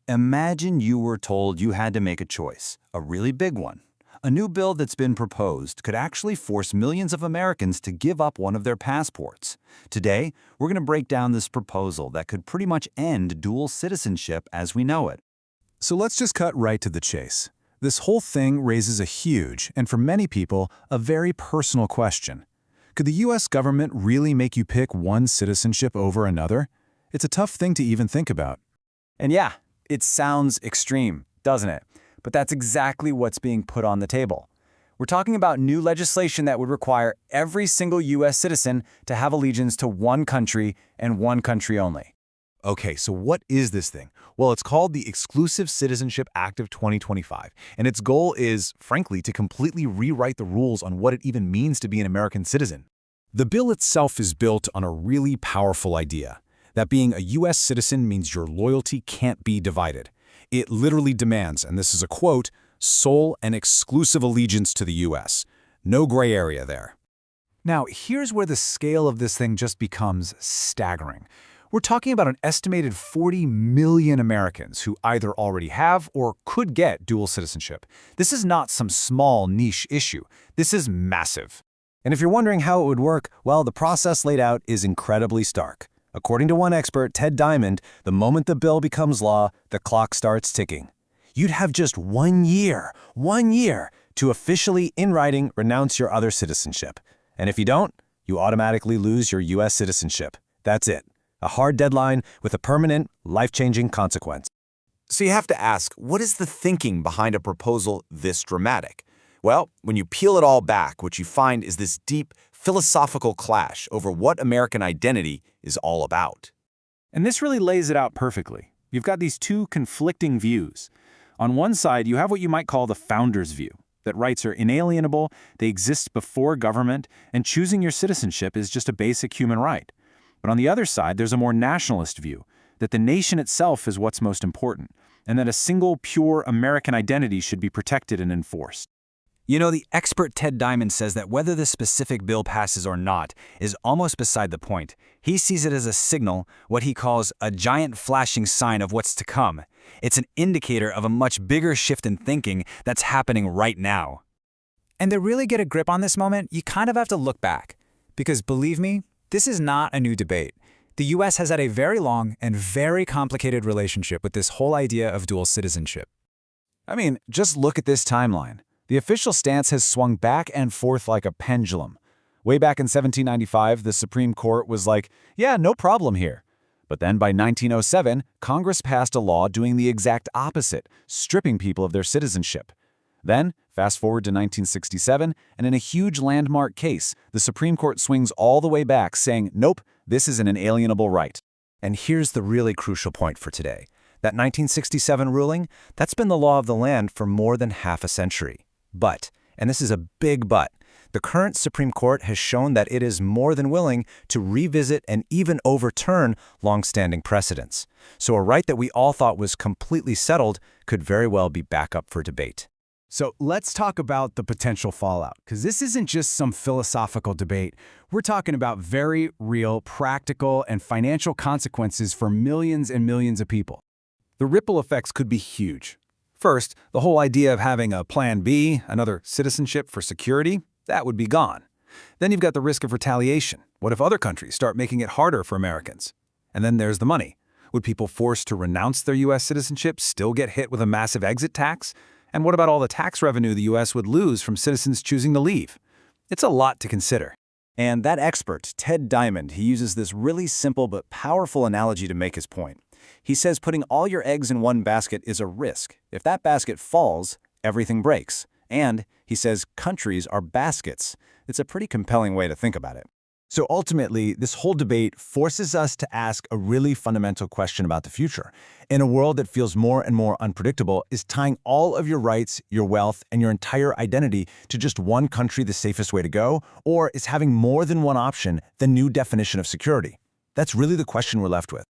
Imagine you were told you had to make a choice, a really big one. A new bill that's been proposed could actually force millions of Americans to give up one of their passports. Today, we're going to break down this proposal that could pretty much end dual citizenship as we know it. So let's just cut right to the chase. This whole thing raises a huge, and for many people, a very personal question. Could the US government really make you pick one citizenship over another? It's a tough thing to even think about. And yeah, it sounds extreme, doesn't it? But that's exactly what's being put on the table. We're talking about new legislation that would require every single US citizen to have allegiance to one country and one country only. Okay, so what is this thing? Well, it's called the Exclusive Citizenship Act of 2025, and its goal is, frankly, to completely rewrite the rules on what it even means to be an American citizen. The bill itself is built on a really powerful idea, that being a US citizen means your loyalty can't be divided. It literally demands, and this is a quote, sole and exclusive allegiance to the US. No gray area there. Now, here's where the scale of this thing just becomes staggering. We're talking about an estimated 40 million Americans who either already have or could get dual citizenship. This is not some small niche issue. This is massive. And if you're wondering how it would work, well, the process laid out is incredibly stark. According to one expert, Ted Diamond, the moment the bill becomes law, the clock starts ticking. You'd have just 1 year, to officially, in writing, renounce your other citizenship. And if you don't, you automatically lose your US citizenship. That's it. A hard deadline with a permanent, life-changing consequence. So you have to ask, what is the thinking behind a proposal this dramatic? Well, when you peel it all back, what you find is this deep philosophical clash over what American identity is all about. And this really lays it out perfectly. You've got these two conflicting views. On one side, you have what you might call the founder's view, that rights are inalienable, they exist before government, and choosing your citizenship is just a basic human right. But on the other side, there's a more nationalist view, that the nation itself is what's most important, and that a single, pure American identity should be protected and enforced. You know, the expert Ted Diamond says that whether this specific bill passes or not is almost beside the point. He sees it as a signal, what he calls a giant flashing sign of what's to come. It's an indicator of a much bigger shift in thinking that's happening right now. And to really get a grip on this moment, you kind of have to look back. Because believe me, this is not a new debate. The US has had a very long and very complicated relationship with this whole idea of dual citizenship. I mean, just look at this timeline. The official stance has swung back and forth like a pendulum. Way back in 1795, the Supreme Court was like, yeah, no problem here. But then by 1907, Congress passed a law doing the exact opposite, stripping people of their citizenship. Then, fast forward to 1967, and in a huge landmark case, the Supreme Court swings all the way back, saying, nope, this is an inalienable right. And here's the really crucial point for today. That 1967 ruling, that's been the law of the land for more than half a century. But, and this is a big but, the current Supreme Court has shown that it is more than willing to revisit and even overturn long-standing precedents. So a right that we all thought was completely settled could very well be back up for debate. So let's talk about the potential fallout, because this isn't just some philosophical debate. We're talking about very real, practical, and financial consequences for millions and millions of people. The ripple effects could be huge. First, the whole idea of having a Plan B, another citizenship for security, that would be gone. Then you've got the risk of retaliation. What if other countries start making it harder for Americans? And then there's the money. Would people forced to renounce their US citizenship still get hit with a massive exit tax? And what about all the tax revenue the US would lose from citizens choosing to leave? It's a lot to consider. And that expert, Ted Diamond, he uses this really simple but powerful analogy to make his point. He says putting all your eggs in one basket is a risk. If that basket falls, everything breaks. And, he says, countries are baskets. It's a pretty compelling way to think about it. So ultimately, this whole debate forces us to ask a really fundamental question about the future. In a world that feels more and more unpredictable, is tying all of your rights, your wealth, and your entire identity to just one country the safest way to go? Or is having more than one option the new definition of security? That's really the question we're left with.